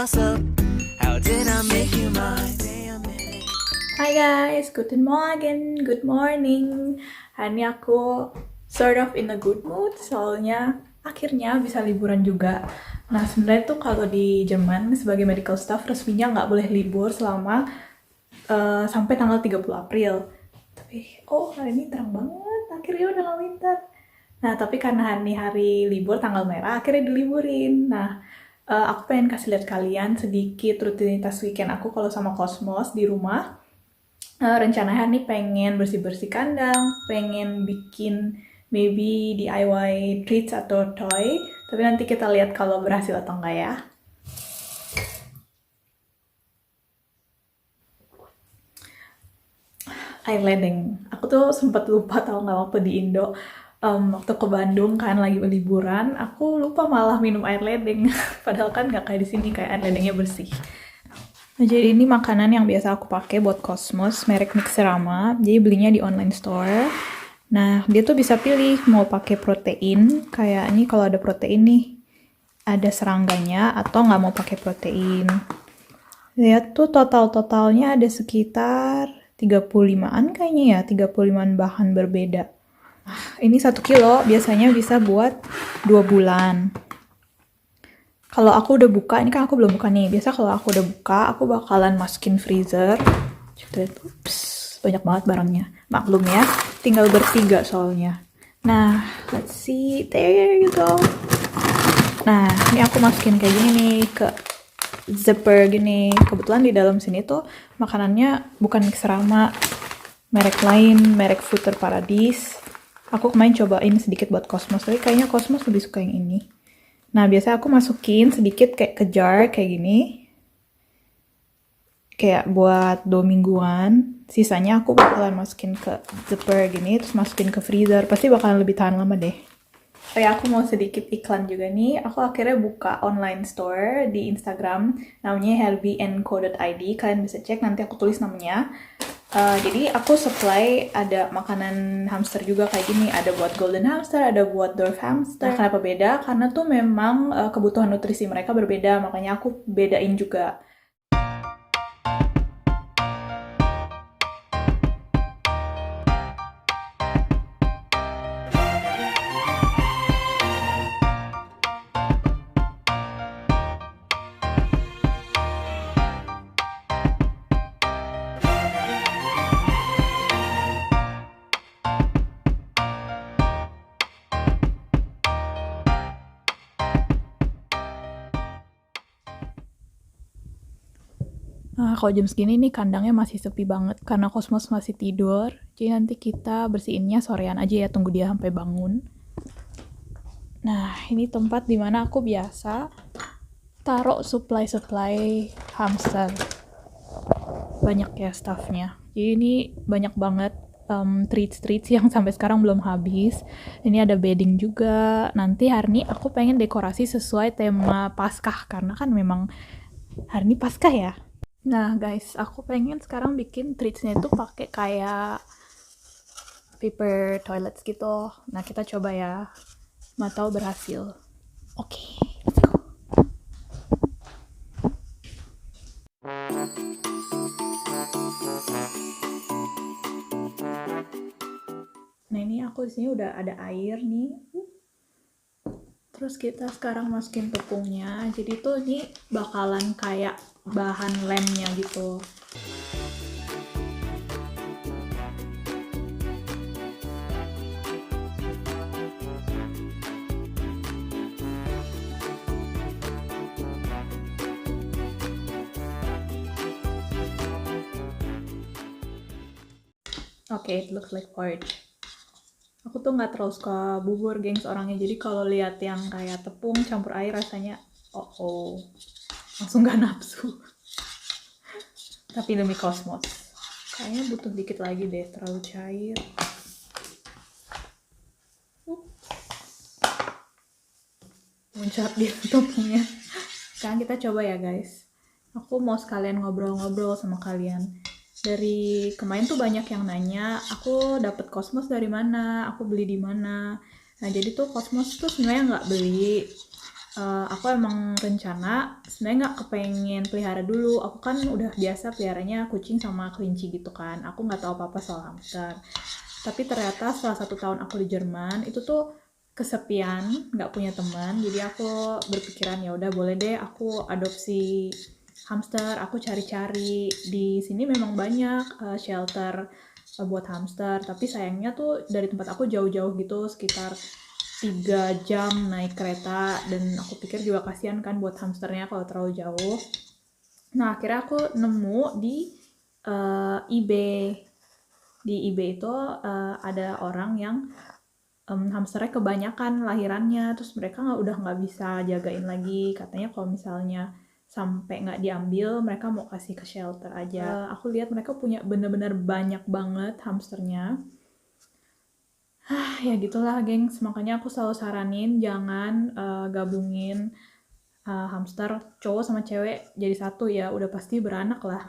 us up? How did I make you mine? Hai guys, guten Morgen, good morning. Hari ini aku sort of in a good mood, soalnya akhirnya bisa liburan juga. Nah, sebenarnya tuh kalau di Jerman sebagai medical staff resminya nggak boleh libur selama sampai tanggal 30 April. Tapi, hari ini terang banget, akhirnya udah nggak winter. Nah, tapi karena hari libur tanggal merah, akhirnya diliburin. Nah, aku pengen kasih lihat kalian sedikit rutinitas weekend aku kalau sama Cosmos di rumah. Rencananya nih pengen bersih-bersih kandang, pengen bikin maybe DIY treats atau toy, tapi nanti kita lihat kalau berhasil atau enggak ya. Air ledeng. Aku tuh sempat lupa tau nggak waktu di Indo. Waktu ke Bandung kan lagi liburan, aku lupa malah minum air ledeng. Padahal kan nggak kayak di sini, kayak air ledengnya bersih. Nah, jadi ini makanan yang biasa aku pakai buat Cosmos, merek Mixerama. Jadi belinya di online store. Nah, dia tuh bisa pilih mau pakai protein, kayak ini kalau ada protein nih, ada serangganya, atau nggak mau pakai protein. Lihat tuh totalnya ada sekitar 35-an kayaknya ya, 35-an bahan berbeda. Ini 1 kilo biasanya bisa buat 2 bulan. Kalau aku udah buka, ini kan aku belum buka nih. Biasa kalau aku udah buka, aku bakalan masukin freezer. Ups, banyak banget barangnya. Maklum ya, tinggal bertiga soalnya. Nah, let's see. There you go. Nah, ini aku masukin kayak gini nih ke zipper gini. Kebetulan di dalam sini tuh makanannya bukan Mixerama, merek lain, merek Future Paradise. Aku kemarin cobain sedikit buat Cosmos, tapi kayaknya Cosmos lebih suka yang ini. Nah, biasanya aku masukin sedikit kayak ke jar kayak gini. Kayak buat 2 mingguan. Sisanya aku bakalan masukin ke zipper gini, terus masukin ke freezer. Pasti bakalan lebih tahan lama deh. Oh ya, aku mau sedikit iklan juga nih. Aku akhirnya buka online store di Instagram. Namanya healthyandco.id. Kalian bisa cek, nanti aku tulis namanya. Jadi aku supply ada makanan hamster juga kayak gini, ada buat golden hamster, ada buat dwarf hamster. Nah, kenapa beda? Karena tuh memang kebutuhan nutrisi mereka berbeda, makanya aku bedain juga. Nah, kalau jam segini nih kandangnya masih sepi banget karena Cosmos masih tidur. Jadi nanti kita bersihinnya sorean aja ya, tunggu dia sampai bangun. Nah, ini tempat dimana aku biasa taruh supply hamster. Banyak ya staffnya. Jadi ini banyak banget treats yang sampai sekarang belum habis. Ini ada bedding juga. Nanti hari ini aku pengen dekorasi sesuai tema Paskah karena kan memang hari ini Paskah ya. Nah guys, aku pengen sekarang bikin treatsnya itu pakai kayak paper toilets gitu. Nah kita coba ya, mau tahu berhasil. Oke, let's go. Nah ini aku di sini udah ada air nih. Terus kita sekarang masukin tepungnya. Jadi tuh ini bakalan kayak bahan lemnya gitu. Oke, it looks like porridge. Aku tuh nggak terlalu suka bubur, gengs, orangnya. Jadi kalau lihat yang kayak tepung campur air rasanya, langsung nggak nafsu. Tapi demi Cosmos, kayaknya butuh dikit lagi deh, terlalu cair. Muncrat dia tepungnya. Sekarang kita coba ya guys. Aku mau sekalian ngobrol-ngobrol sama kalian. Dari kemarin tuh banyak yang nanya, aku dapet Cosmos dari mana, aku beli di mana. Nah jadi tuh Cosmos tuh sebenarnya nggak beli, Aku emang rencana sebenarnya nggak kepengen pelihara dulu. Aku kan udah biasa peliharanya kucing sama kelinci gitu kan. Aku nggak tahu apa-apa soal hamster. Tapi ternyata setelah 1 tahun aku di Jerman itu tuh kesepian, nggak punya teman. Jadi aku berpikiran ya udah boleh deh aku adopsi hamster. Aku cari-cari di sini memang banyak shelter buat hamster. Tapi sayangnya tuh dari tempat aku jauh-jauh gitu, sekitar 3 jam naik kereta, dan aku pikir juga kasihan kan buat hamsternya kalau terlalu jauh. Nah, akhirnya aku nemu di eBay. Di eBay itu ada orang yang hamsternya kebanyakan lahirannya, terus mereka udah nggak bisa jagain lagi. Katanya kalau misalnya sampai nggak diambil, mereka mau kasih ke shelter aja. Aku lihat mereka punya bener-bener banyak banget hamsternya. Ya gitulah, gengs. Makanya aku selalu saranin jangan gabungin hamster cowok sama cewek jadi satu ya. Udah pasti beranak lah.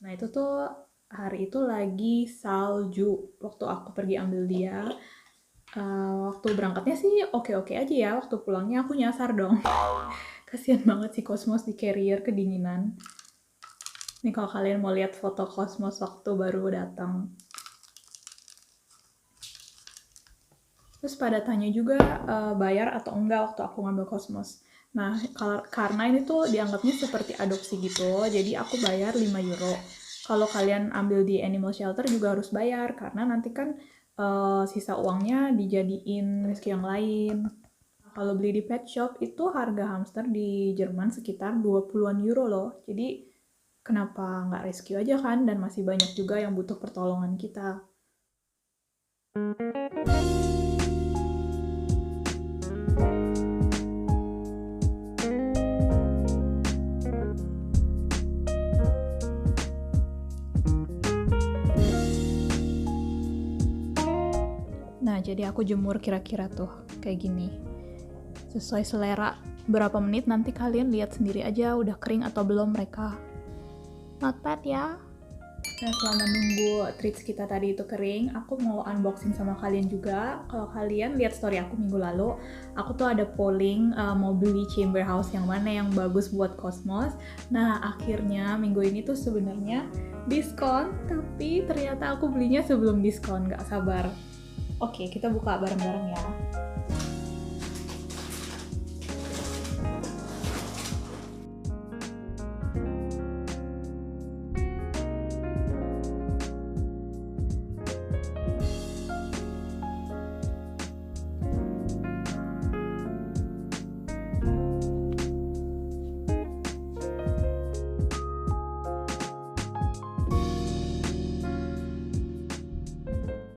Nah itu tuh hari itu lagi salju waktu aku pergi ambil dia. Waktu berangkatnya sih oke-oke aja ya. Waktu pulangnya aku nyasar dong. Kasian banget si Cosmos di carrier kedinginan. Nih kalau kalian mau lihat foto Cosmos waktu baru datang. Terus pada tanya juga bayar atau enggak waktu aku ngambil Cosmos. Nah, karena ini tuh dianggapnya seperti adopsi gitu, jadi aku bayar 5 euro. Kalau kalian ambil di animal shelter juga harus bayar, karena nanti kan sisa uangnya dijadiin rescue yang lain. Kalau beli di pet shop itu harga hamster di Jerman sekitar 20-an euro loh. Jadi kenapa nggak rescue aja kan, dan masih banyak juga yang butuh pertolongan kita. Nah, jadi aku jemur kira-kira tuh kayak gini. Sesuai selera. Berapa menit nanti kalian lihat sendiri aja udah kering atau belum mereka. Not bad ya. Nah, selama nunggu treats kita tadi itu kering, aku mau unboxing sama kalian juga. Kalau kalian lihat story aku minggu lalu, aku tuh ada polling mau beli chamber house yang mana yang bagus buat Cosmos. Nah, akhirnya minggu ini tuh sebenarnya diskon, tapi ternyata aku belinya sebelum diskon, gak sabar. Oke, kita buka bareng-bareng ya.